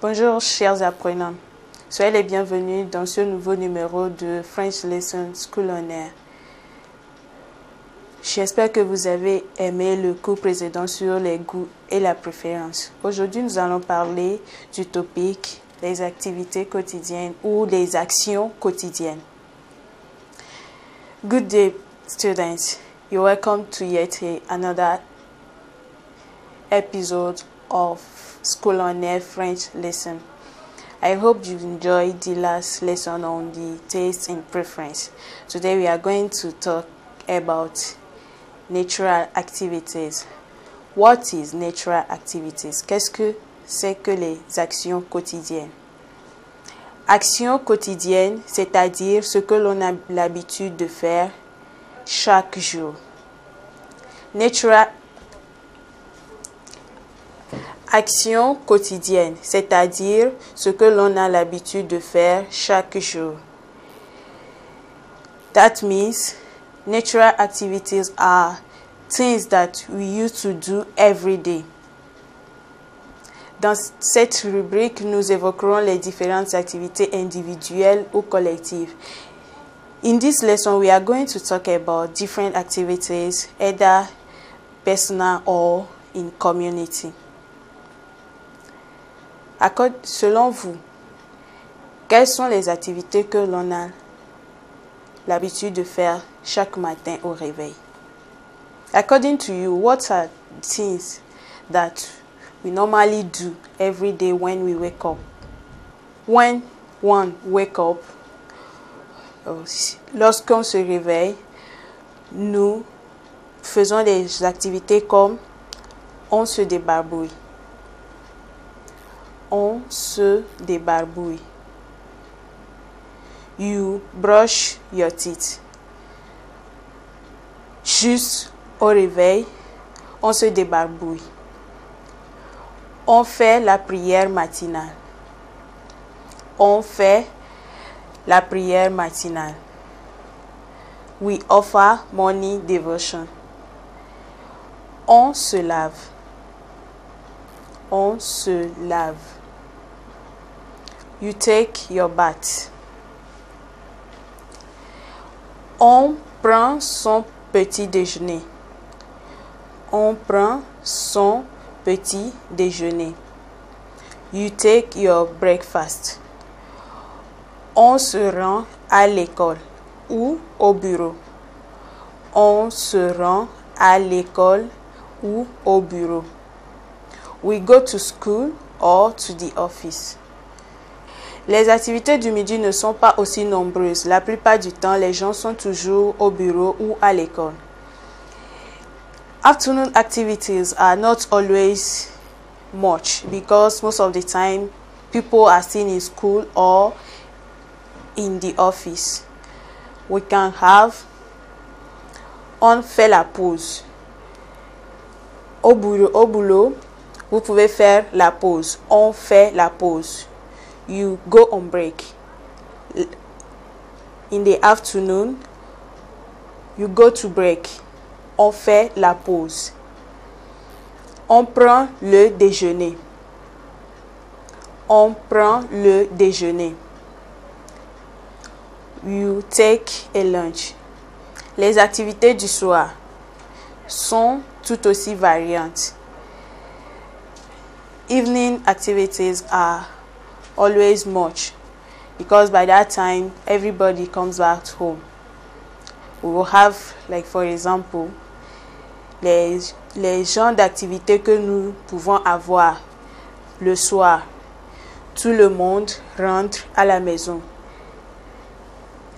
Bonjour chers apprenants, soyez les bienvenus dans ce nouveau numéro de French Lesson School on Air. J'espère que vous avez aimé le cours précédent sur les goûts et la préférence. Aujourd'hui, nous allons parler du topic les activités quotidiennes ou les actions quotidiennes. Good day, students. You're welcome to yet another episode of School on Air French lesson. I hope you enjoyed the last lesson on the taste and preference. Today we are going to talk about natural activities. What is natural activities? Qu'est-ce que c'est que les actions quotidiennes? Actions quotidiennes, c'est-à-dire ce que l'on a l'habitude de faire chaque jour. Natural action quotidienne, c'est-à-dire ce que l'on a l'habitude de faire chaque jour. That means natural activities are things that we used to do every day. Dans cette rubrique, nous évoquerons les différentes activités individuelles ou collectives. In this lesson, we are going to talk about different activities, either personal or in community. Selon vous, quelles sont les activités que l'on a l'habitude de faire chaque matin au réveil? According to you, what are things that we normally do every day when we wake up? When one wake up, lorsqu'on se réveille, nous faisons des activités comme on se débarbouille. On se débarbouille. You brush your teeth. Juste au réveil, on se débarbouille. On fait la prière matinale. On fait la prière matinale. We offer morning devotion. On se lave. On se lave. You take your bath. On prend son petit déjeuner. On prend son petit déjeuner. You take your breakfast. On se rend à l'école ou au bureau. On se rend à l'école ou au bureau. We go to school or to the office. Les activités du midi ne sont pas aussi nombreuses. La plupart du temps, les gens sont toujours au bureau ou à l'école. Afternoon activities are not always much because most of the time people are still in school or in the office. We can have on fait la pause. Au boulot, vous pouvez faire la pause. On fait la pause. You go on break. In the afternoon, you go to break. On fait la pause. On prend le déjeuner. On prend le déjeuner. You take a lunch. Les activités du soir sont tout aussi variantes. Evening activities are always much because by that time everybody comes back home. We will have, like for example, les genres d'activités que nous pouvons avoir le soir. Tout le monde rentre à la maison.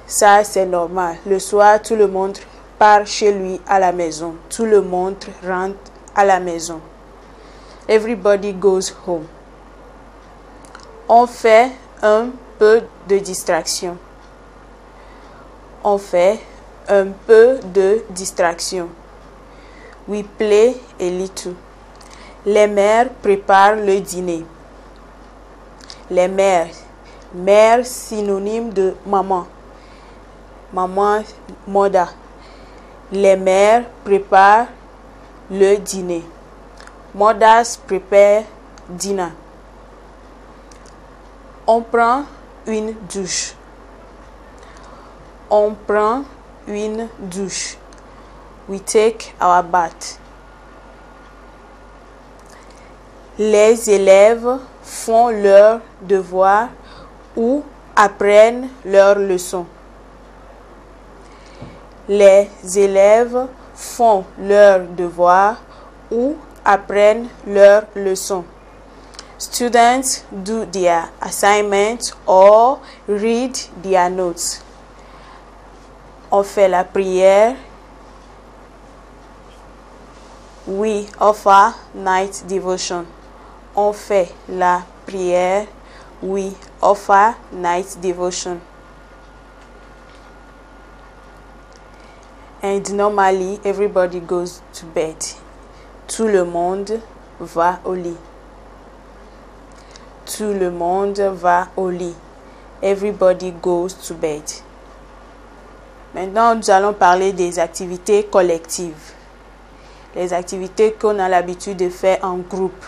Ça, c'est normal. Le soir, tout le monde part chez lui à la maison. Tout le monde rentre à la maison. Everybody goes home. On fait un peu de distraction. On fait un peu de distraction. We play a little. Les mères préparent le dîner. Les mères. Mère synonyme de maman. Maman, mother. Les mères préparent le dîner. Mothers prepare dinner. On prend une douche. On prend une douche. We take our bath. Les élèves font leurs devoirs ou apprennent leurs leçons. Les élèves font leurs devoirs ou apprennent leurs leçons. Students do their assignments or read their notes. On fait la prière. We offer night devotion. On fait la prière. We offer night devotion. And normally everybody goes to bed. Tout le monde va au lit. Tout le monde va au lit. Everybody goes to bed. Maintenant, nous allons parler des activités collectives. Les activités qu'on a l'habitude de faire en groupe.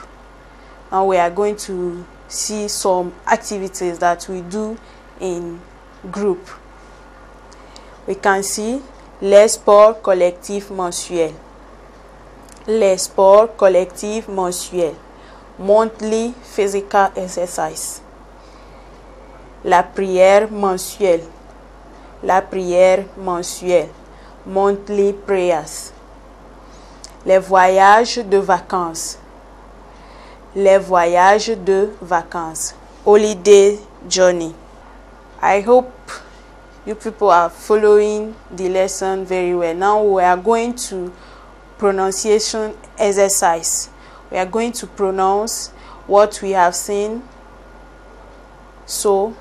Now we are going to see some activities that we do in group. We can see les sports collectifs mensuels. Les sports collectifs mensuels. Monthly physical exercise. La prière mensuelle. La prière mensuelle. Monthly prayers. Les voyages de vacances. Les voyages de vacances. Holiday journey. I hope you people are following the lesson very well. Now we are going to pronunciation exercise. We are going to pronounce what we have seen so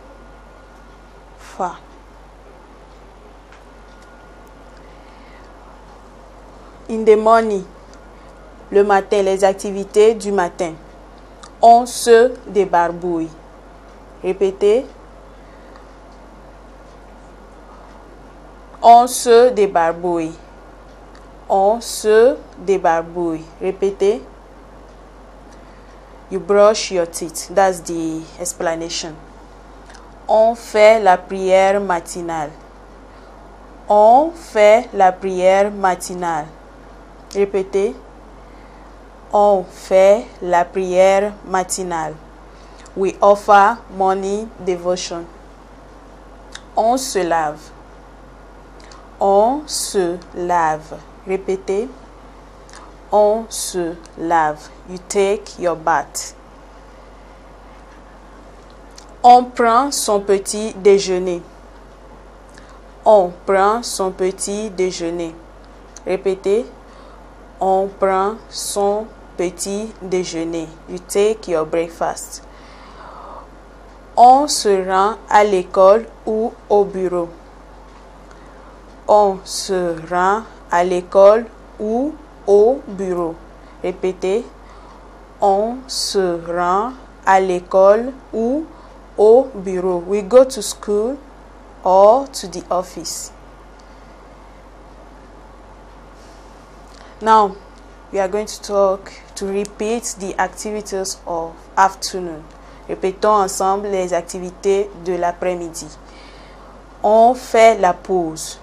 far. In the morning, le matin, les activités du matin. On se débarbouille. Répétez. On se débarbouille. On se débarbouille. Répétez. You brush your teeth. That's the explanation. On fait la prière matinale. On fait la prière matinale. Répétez. On fait la prière matinale. We offer morning devotion. On se lave. On se lave. Répétez. On se lave. You take your bath. On prend son petit déjeuner. On prend son petit déjeuner. Répétez. On prend son petit déjeuner. You take your breakfast. On se rend à l'école ou au bureau. On se rend à l'école ou au bureau. Répétez. On se rend à l'école ou au bureau. We go to school or to the office. Now, we are going to repeat the activities of afternoon. Répétons ensemble les activités de l'après-midi. On fait la pause.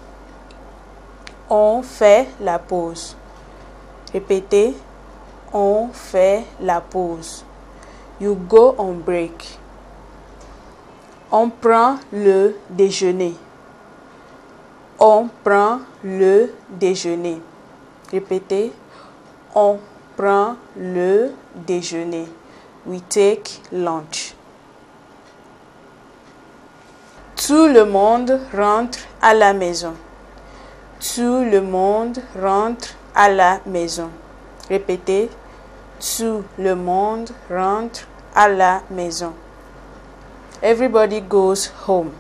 On fait la pause. Répétez. On fait la pause. You go on break. On prend le déjeuner. On prend le déjeuner. Répétez. On prend le déjeuner. We take lunch. Tout le monde rentre à la maison. Tout le monde rentre à la maison. Répétez. Tout le monde rentre à la maison. Everybody goes home.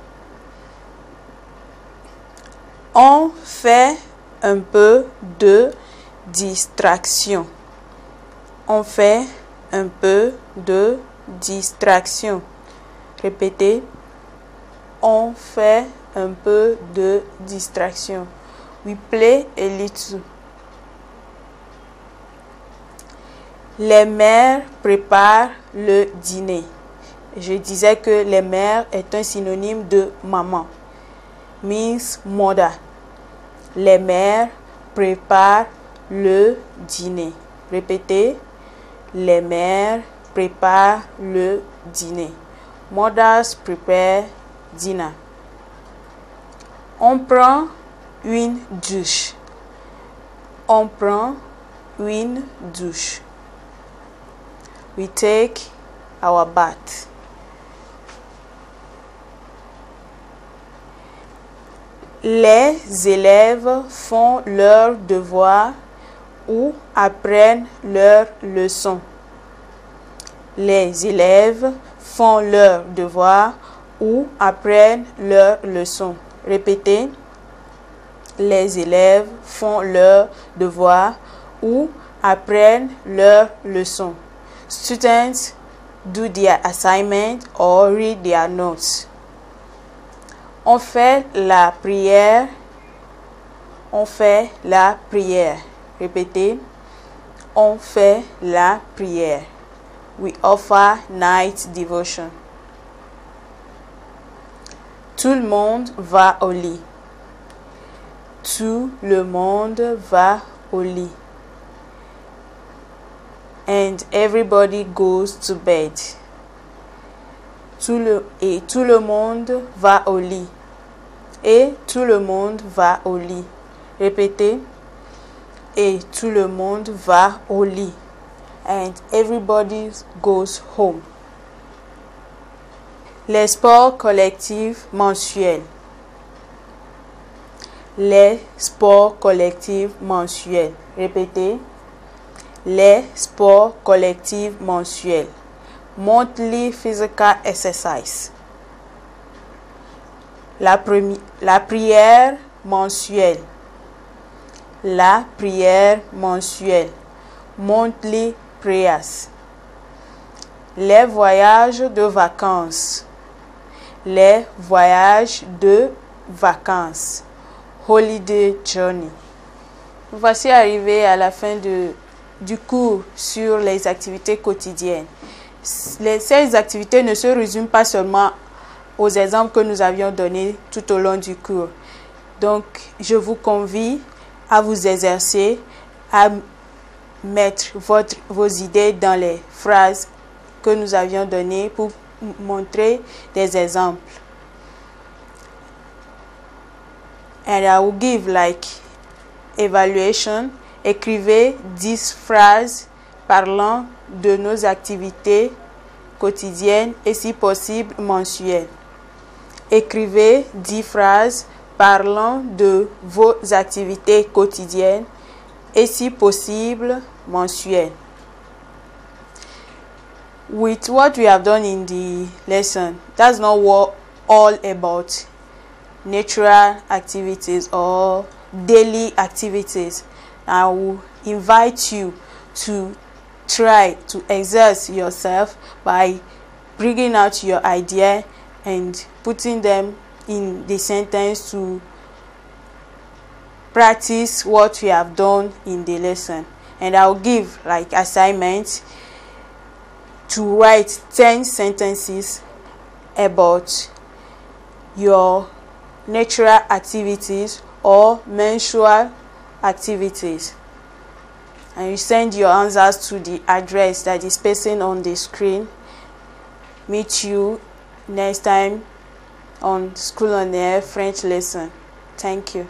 On fait un peu de distraction. On fait un peu de distraction. Répétez. On fait un peu de distraction. We play a little. Les mères préparent le dîner. Je disais que les mères est un synonyme de maman. Means mother. Les mères préparent le dîner. Répétez. Les mères préparent le dîner. Mothers prepare dinner. On prend une douche. On prend une douche. We take our bath. Les élèves font leurs devoirs ou apprennent leurs leçons. Les élèves font leurs devoirs ou apprennent leurs leçons. Répétez. Les élèves font leurs devoirs ou apprennent leurs leçons. Students do their assignment or read their notes. On fait la prière. On fait la prière. Répétez. On fait la prière. We offer night devotion. Tout le monde va au lit. Tout le monde va au lit. And everybody goes to bed. Tout le monde va au lit. Et tout le monde va au lit. Répétez. Et tout le monde va au lit. And everybody goes home. Les sports collectifs mensuels. Les sports collectifs mensuels. Répétez. Les sports collectifs mensuels. Monthly physical exercise. La prière mensuelle. La prière mensuelle. Monthly prayers. Les voyages de vacances. Les voyages de vacances. Holiday journey. Voici arrivé à la fin du cours sur les activités quotidiennes. Ces activités ne se résument pas seulement aux exemples que nous avions donnés tout au long du cours. Donc, je vous convie à vous exercer, à mettre vos idées dans les phrases que nous avions données pour montrer des exemples. And I will give like evaluation. Écrivez 10 phrases parlant de nos activités quotidiennes et si possible mensuelles. Écrivez 10 phrases parlant de vos activités quotidiennes et si possible mensuelles. With what we have done in the lesson, that's not all about natural activities or daily activities. I will invite you to try to exert yourself by bringing out your idea and putting them in the sentence to practice what we have done in the lesson. And I'll give like assignments to write 10 sentences about your natural activities or mensual activities, and you send your answers to the address that is pasted on the screen. Meet you next time on School on Air French lesson. Thank you.